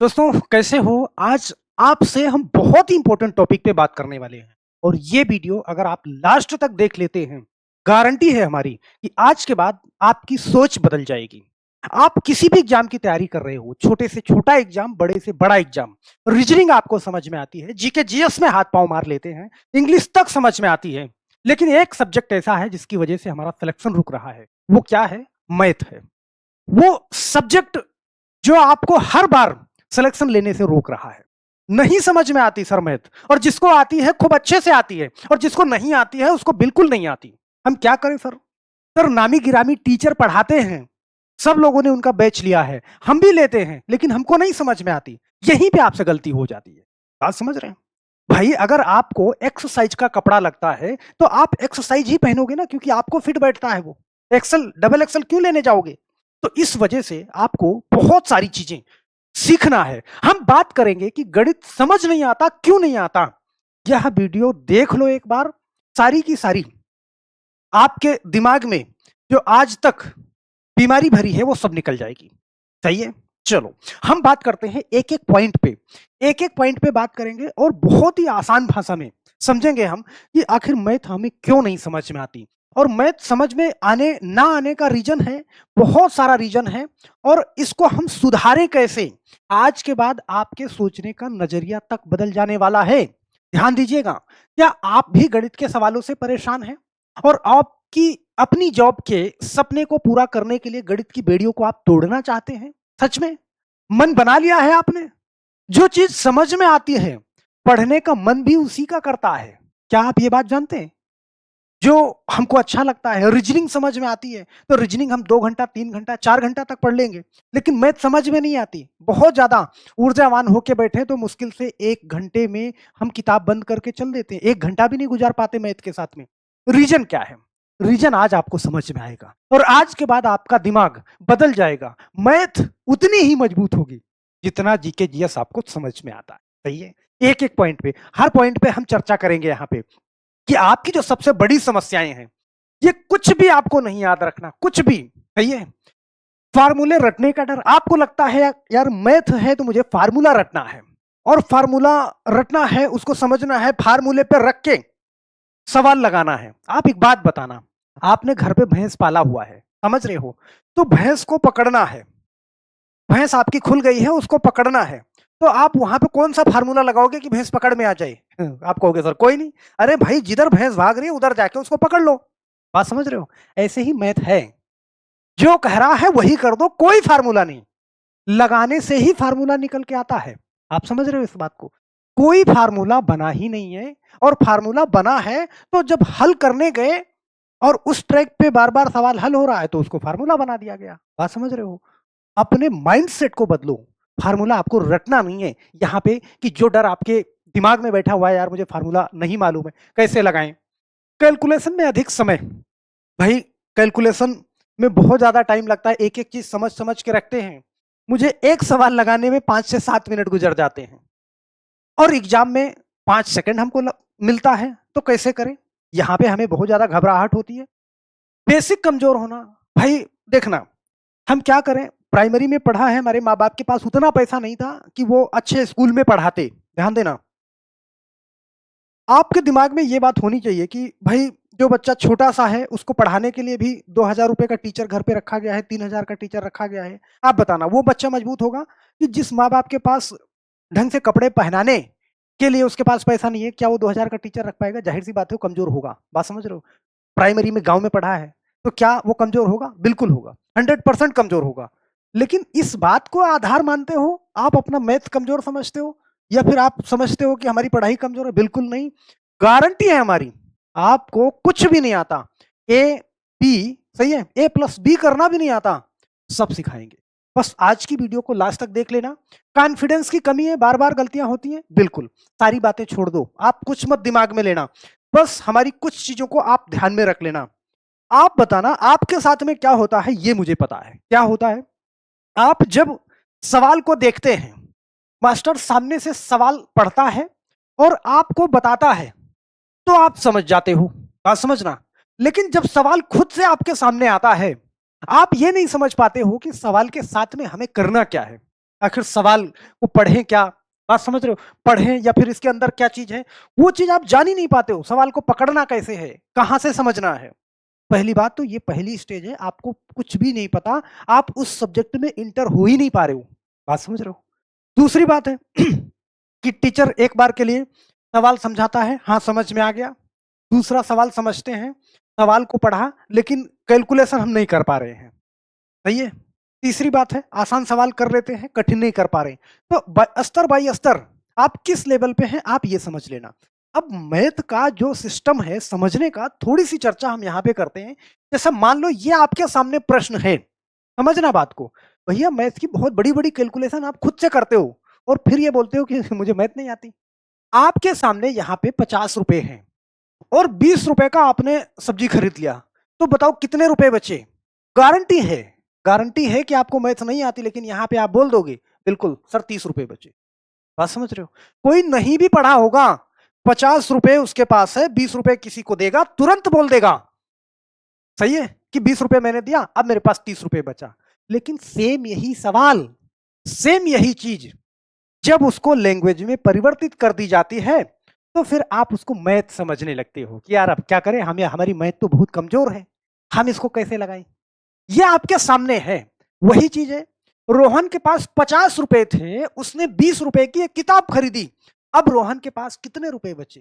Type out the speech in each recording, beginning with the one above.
दोस्तों कैसे हो? आज आपसे हम बहुत ही इंपॉर्टेंट टॉपिक पे बात करने वाले हैं और ये वीडियो अगर आप लास्ट तक देख लेते हैं, गारंटी है हमारी कि आज के बाद आपकी सोच बदल जाएगी। आप किसी भी एग्जाम की तैयारी कर रहे हो, छोटे से छोटा एग्जाम, बड़े से बड़ा एग्जाम, रीजनिंग आपको समझ में आती है, जीके जीएस में हाथ पाँव मार लेते हैं, इंग्लिश तक समझ में आती है। लेकिन एक सब्जेक्ट ऐसा है जिसकी वजह से हमारा सिलेक्शन रुक रहा है। वो क्या है? मैथ है। वो सब्जेक्ट जो आपको हर बार सिलेक्शन लेने से रोक रहा है। नहीं समझ में आती सर मैथ, और जिसको आती है खूब अच्छे से आती है और जिसको नहीं आती है उसको बिल्कुल नहीं आती। हम क्या करें सर? सर नामी गिरामी टीचर पढ़ाते हैं, सब लोगों ने उनका बैच लिया है, हम भी लेते हैं, लेकिन हमको नहीं समझ में आती। यहीं पे आपसे गलती हो जाती है। बात समझ रहे हैं? भाई अगर आपको एक्सरसाइज का कपड़ा लगता है तो आप एक्सरसाइज ही पहनोगे ना, क्योंकि आपको फिट बैठता है वो। एक्सल डबल एक्सल क्यों लेने जाओगे? तो इस वजह से आपको बहुत सारी चीजें सीखना है। हम बात करेंगे कि गणित समझ नहीं आता, क्यों नहीं आता। यह वीडियो देख लो एक बार, सारी की सारी आपके दिमाग में जो आज तक बीमारी भरी है वो सब निकल जाएगी। सही है? चलो हम बात करते हैं एक एक पॉइंट पे। एक एक पॉइंट पे बात करेंगे और बहुत ही आसान भाषा में समझेंगे हम कि आखिर मैथ हमें क्यों नहीं समझ में आती। और मैथ समझ में आने ना आने का रीजन है, बहुत सारा रीजन है। और इसको हम सुधारें कैसे? आज के बाद आपके सोचने का नजरिया तक बदल जाने वाला है। ध्यान दीजिएगा। क्या आप भी गणित के सवालों से परेशान हैं और आपकी अपनी जॉब के सपने को पूरा करने के लिए गणित की बेड़ियों को आप तोड़ना चाहते हैं? सच में मन बना लिया है आपने? जो चीज समझ में आती है, पढ़ने का मन भी उसी का करता है। क्या आप ये बात जानते हैं? जो हमको अच्छा लगता है, रीजनिंग समझ में आती है तो रीजनिंग हम 2 घंटा 3 घंटा 4 घंटा तक पढ़ लेंगे। लेकिन मैथ समझ में नहीं आती, बहुत ज्यादा ऊर्जावान होके बैठे तो मुश्किल से 1 घंटे में हम किताब बंद करके चल देते हैं, 1 घंटा भी नहीं गुजार पाते मैथ के साथ में। रीजन क्या है? रीजन आज आपको समझ में आएगा और आज के बाद आपका दिमाग बदल जाएगा। मैथ उतनी ही मजबूत होगी जितना जीके जीएस आपको समझ में आता है। सही है? एक एक पॉइंट पे, हर पॉइंट पे हम चर्चा करेंगे यहाँ पे कि आपकी जो सबसे बड़ी समस्याएं हैं, ये कुछ भी आपको नहीं याद रखना, कुछ भी। सही है? फार्मूले रटने का डर। आपको लगता है यार मैथ है तो मुझे फार्मूला रटना है, और फार्मूला रटना है, उसको समझना है, फार्मूले पे रख के सवाल लगाना है। आप एक बात बताना, आपने घर पे भैंस पाला हुआ है, समझ रहे हो? तो भैंस को पकड़ना है, भैंस आपकी खुल गई है, उसको पकड़ना है। तो आप वहां पे कौन सा फार्मूला लगाओगे कि भैंस पकड़ में आ जाए? आप कहोगे सर कोई नहीं। अरे भाई जिधर भैंस भाग रही है उधर जाके उसको पकड़ लो। बात समझ रहे हो? ऐसे ही मैथ है, जो कह रहा है वही कर दो, कोई फार्मूला नहीं। लगाने से ही फार्मूला निकल के आता है। आप समझ रहे हो इस बात को? कोई फार्मूला बना ही नहीं है, और फार्मूला बना है तो जब हल करने गए और उस ट्रैक पे बार बार सवाल हल हो रहा है तो उसको फार्मूला बना दिया गया। बात समझ रहे हो? अपने माइंडसेट को बदलो। फार्मूला आपको रटना नहीं है यहाँ पे कि जो डर आपके दिमाग में बैठा हुआ है, यार मुझे फार्मूला नहीं मालूम है, कैसे लगाएं। कैलकुलेशन में अधिक समय, भाई कैलकुलेशन में बहुत ज्यादा टाइम लगता है, एक एक चीज समझ समझ के रखते हैं। मुझे एक सवाल लगाने में 5 से 7 मिनट गुजर जाते हैं और एग्जाम में 5 सेकंड हमको मिलता है, तो कैसे करें? यहाँ पे हमें बहुत ज्यादा घबराहट होती है। बेसिक कमजोर होना। भाई देखना, हम क्या करें, प्राइमरी में पढ़ा है, हमारे माँ बाप के पास उतना पैसा नहीं था कि वो अच्छे स्कूल में पढ़ाते। ध्यान देना, आपके दिमाग में ये बात होनी चाहिए कि भाई जो बच्चा छोटा सा है उसको पढ़ाने के लिए भी 2,000 रुपए का टीचर घर पे रखा गया है, 3,000 का टीचर रखा गया है। आप बताना वो बच्चा मजबूत होगा कि जिस माँ बाप के पास ढंग से कपड़े पहनाने के लिए उसके पास पैसा नहीं है, क्या वो 2,000 का टीचर रख पाएगा? जाहिर सी बात है वो कमजोर होगा। बात समझ रहे हो? प्राइमरी में गांव में पढ़ा है तो क्या वो कमजोर होगा? बिल्कुल होगा, 100% कमजोर होगा। लेकिन इस बात को आधार मानते हो आप अपना मैथ कमजोर समझते हो, या फिर आप समझते हो कि हमारी पढ़ाई कमजोर है? बिल्कुल नहीं। गारंटी है हमारी, आपको कुछ भी नहीं आता, ए बी, सही है, ए प्लस बी करना भी नहीं आता, सब सिखाएंगे। बस आज की वीडियो को लास्ट तक देख लेना। कॉन्फिडेंस की कमी है, बार बार गलतियां होती हैं, बिल्कुल सारी बातें छोड़ दो, आप कुछ मत दिमाग में लेना, बस हमारी कुछ चीजों को आप ध्यान में रख लेना। आप बताना आपके साथ में क्या होता है, ये मुझे पता है क्या होता है। आप जब सवाल को देखते हैं, मास्टर सामने से सवाल पढ़ता है और आपको बताता है, तो आप समझ जाते हो। बात समझना। लेकिन जब सवाल खुद से आपके सामने आता है, आप ये नहीं समझ पाते हो कि सवाल के साथ में हमें करना क्या है। आखिर सवाल को पढ़ें क्या? बात समझ रहे हो? पढ़ें या फिर इसके अंदर क्या चीज़ है? वो चीज़ आप जान ही नहीं पाते हो। सवाल को पकड़ना कैसे है? कहाँ से समझना है? पहली बात तो ये पहली स्टेज है, आपको कुछ भी नहीं पता, आप उस सब्जेक्ट में इंटर हो ही नहीं पा रहे हो। बात समझ रहे हो? दूसरी बात है कि टीचर एक बार के लिए सवाल समझाता है, हाँ, समझ में आ गया। दूसरा सवाल समझते हैं, सवाल को पढ़ा लेकिन कैलकुलेशन हम नहीं कर पा रहे हैं। सही है? तीसरी बात है, आसान सवाल कर लेते हैं, कठिन नहीं कर पा रहे हैं। तो स्तर बाय स्तर आप किस लेवल पे हैं, आप ये समझ लेना। अब मैथ का जो सिस्टम है समझने का, थोड़ी-सी चर्चा हम यहाँ पे करते हैं। जैसे मान लो ये आपके सामने प्रश्न है, समझना बात को। भैया मैथ की बहुत बड़ी-बड़ी कैलकुलेशन आप खुद से करते हो और फिर ये बोलते हो कि मुझे मैथ नहीं आती। आपके सामने यहाँ पे ₹50 हैं और ₹20 का आपने सब्जी खरीद लिया, तो बताओ कितने रुपए बचे? गारंटी है, गारंटी है कि आपको मैथ नहीं आती, लेकिन यहाँ पे आप बोल दोगे, बिल्कुल सर ₹30 बचे। बात समझ रहे हो? कोई नहीं भी पढ़ा होगा, ₹50 उसके पास है, ₹20 किसी को देगा, तुरंत बोल देगा, सही है? कि ₹20 मैंने दिया, अब मेरे पास ₹30 बचा। लेकिन सेम यही सवाल, सेम यही चीज़ जब उसको लैंग्वेज में परिवर्तित कर दी जाती है, तो फिर आप उसको मैथ समझने लगते हो कि यार अब क्या करें, हमारी मैथ तो बहुत कमज़ोर है, हम इसको कैसे लगाएँ? ये आपके सामने है, वही चीज़ है। रोहन के पास ₹50 थे, उसने ₹20 की एक किताब खरीदी। अब रोहन के पास कितने रुपए बचे?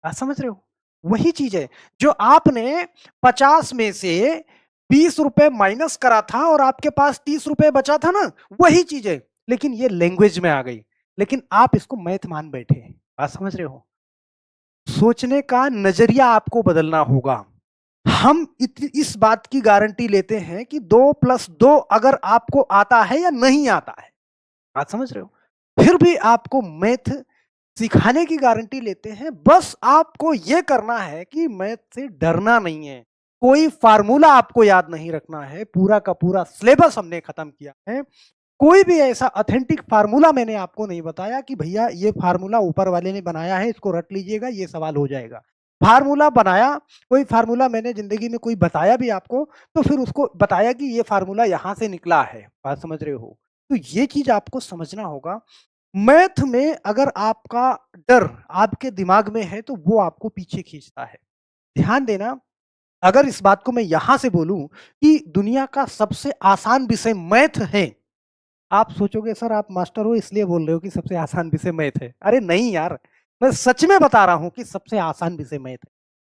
बात समझ रहे हो? वही चीज़ है, जो आपने 50 में से ₹20 माइनस करा था और आपके पास ₹30 बचा था ना, वही चीज़ है। लेकिन ये लैंग्वेज में आ गई, लेकिन आप इसको मैथ मान बैठे हैं। बात समझ रहे हो? सोचने का नज़रिया आपको बदलना होगा। हम इस बात की गारंटी लेते हैं कि 2 प्लस 2 अगर आपको आता है या नहीं आता है। बात समझ रहे हो? फिर भी आपको मैथ सिखाने की गारंटी लेते हैं। बस आपको ये करना है कि मैथ से डरना नहीं है। कोई फ़ॉर्मूला आपको याद नहीं रखना है। पूरा का पूरा सिलेबस हमने खत्म किया है। कोई भी ऐसा ऑथेंटिक फ़ॉर्मूला मैंने आपको नहीं बताया कि भैया ये फ़ॉर्मूला ऊपर वाले ने बनाया है, इसको रट लीजिएगा, ये सवाल हो जाएगा। फ़ॉर्मूला बनाया, कोई फ़ॉर्मूला मैंने ज़िंदगी में कोई बताया भी आपको, तो फिर उसको बताया कि ये फ़ॉर्मूला यहाँ से निकला है। बात समझ रहे हो? तो ये चीज़ आपको समझना होगा। मैथ में अगर आपका डर आपके दिमाग में है, तो वो आपको पीछे खींचता है। ध्यान देना, अगर इस बात को मैं यहाँ से बोलूँ कि दुनिया का सबसे आसान विषय मैथ है, आप सोचोगे सर आप मास्टर हो इसलिए बोल रहे हो कि सबसे आसान विषय मैथ है। अरे नहीं यार, मैं सच में बता रहा हूँ कि सबसे आसान विषय मैथ है।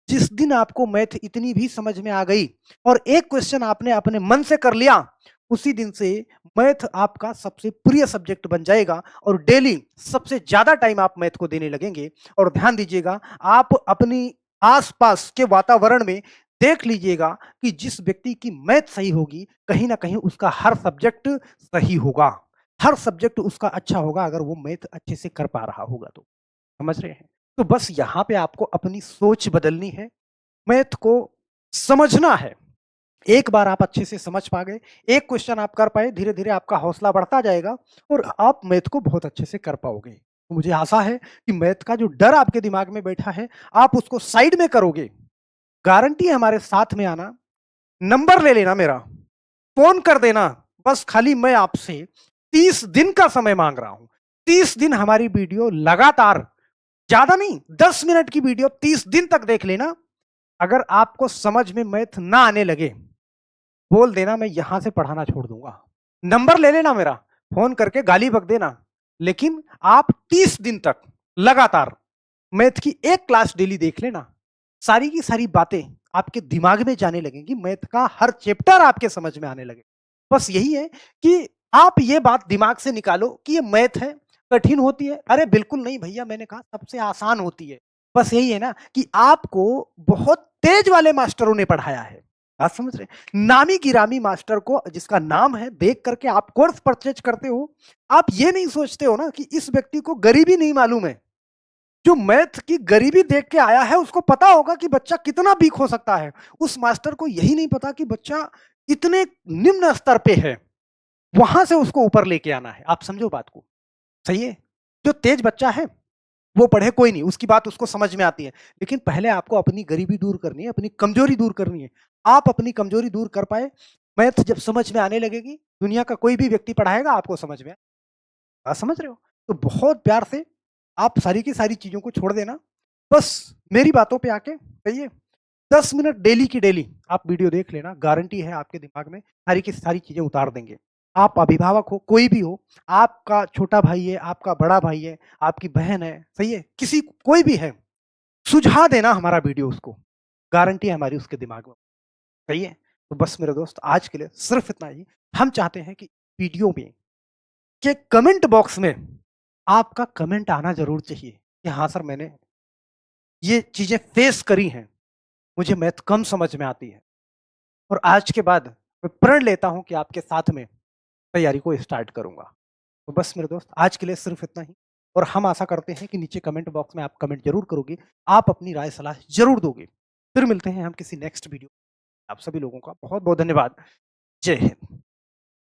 जिस दिन आपको मैथ इतनी भी समझ में आ गई और एक क्वेश्चन आपने अपने मन से कर लिया, उसी दिन से मैथ आपका सबसे प्रिय सब्जेक्ट बन जाएगा और डेली सबसे ज़्यादा टाइम आप मैथ को देने लगेंगे। और ध्यान दीजिएगा, आप अपनी आस-पास के वातावरण में देख लीजिएगा कि जिस व्यक्ति की मैथ सही होगी, कहीं न कहीं उसका हर सब्जेक्ट सही होगा। हर सब्जेक्ट उसका अच्छा होगा अगर वो मैथ अच्छे से कर पा रहा होगा तो। समझ रहे हैं? तो बस यहाँ पे आपको अपनी सोच बदलनी है, मैथ को समझना है। एक बार आप अच्छे से समझ पा गए, एक क्वेश्चन आप कर पाए, धीरे-धीरे आपका हौसला बढ़ता जाएगा और आप मैथ को बहुत अच्छे से कर पाओगे। तो मुझे आशा है कि मैथ का जो डर आपके दिमाग में बैठा है, आप उसको साइड में करोगे। गारंटी है हमारे साथ में आना, नंबर ले लेना मेरा, फ़ोन कर देना, बस खाली मैं आपसे 30 दिन का समय माँग रहा हूँ। 30 दिन हमारी वीडियो लगातार, ज़्यादा नहीं, 10 मिनट की वीडियो 30 दिन तक देख लेना। अगर आपको समझ में मैथ ना आने लगे, बोल देना मैं यहाँ से पढ़ाना छोड़ दूँगा। नंबर ले लेना मेरा, फ़ोन करके गाली बक देना, लेकिन आप 30 दिन तक लगातार मैथ की एक क्लास डेली देख लेना। सारी की सारी बातें आपके दिमाग में जाने लगेंगी, मैथ का हर चैप्टर आपके समझ में आने लगे। बस यही है कि आप ये बात दिमाग से निकालो कि ये मैथ है, कठिन होती है? अरे बिल्कुल नहीं भैया, मैंने कहा सबसे आसान होती है। बस यही है ना कि आपको बहुत तेज वाले मास्टरों ने पढ़ाया है। बात समझ रहे हैं? नामी-गिरामी मास्टर को जिसका नाम है, देख करके आप कोर्स परचेज़ करते हो। आप ये नहीं सोचते हो ना कि इस व्यक्ति को गरीबी नहीं मालूम है। जो मैथ की गरीबी देख के आया है, उसको पता होगा कि बच्चा कितना वीक हो सकता है। उस मास्टर को यही नहीं पता कि बच्चा इतने निम्न स्तर पे है, वहाँ से उसको ऊपर लेके आना है। आप समझो बात को, सही है? जो तेज बच्चा है, वो पढ़े कोई नहीं, उसकी बात उसको समझ में आती है। लेकिन पहले आपको अपनी गरीबी दूर करनी है, अपनी कमज़ोरी दूर करनी है। आप अपनी कमज़ोरी दूर कर पाए, मैथ जब समझ में आने लगेगी, दुनिया का कोई भी व्यक्ति पढ़ाएगा, आपको समझ में बात समझ रहे हो? तो बहुत प्यार से आप सारी की सारी चीज़ों को छोड़ देना। बस मेरी बातों पे आके कहिए 10 मिनट डेली की डेली आप वीडियो देख लेना, गारंटी है आपके दिमाग में सारी की सारी चीज़ें उतार देंगे। आप अभिभावक हो, कोई भी हो, आपका छोटा भाई है, आपका बड़ा भाई है, आपकी बहन है, सही है? किसी कोई भी है, सुझा देना हमारा वीडियो उसको, गारंटी है हमारी उसके दिमाग में, सही है? तो बस मेरे दोस्त आज के लिए सिर्फ़ इतना ही। हम चाहते हैं कि वीडियो में के कमेंट बॉक्स में आपका कमेंट आना ज़रूर चाहिए कि हाँ सर मैंने ये चीज़ें फेस करी हैं, मुझे मैथ कम समझ में आती है और आज के बाद मैं प्रण लेता हूँ कि आपके साथ में तैयारी को स्टार्ट करूँगा। तो बस मेरे दोस्त आज के लिए सिर्फ़ इतना ही और हम आशा करते हैं कि नीचे कमेंट बॉक्स में आप कमेंट ज़रूर करोगे, आप अपनी राय सलाह ज़रूर दोगे। फिर मिलते हैं हम किसी नेक्स्ट वीडियो। आप सभी लोगों का बहुत-बहुत धन्यवाद। जय हिंद।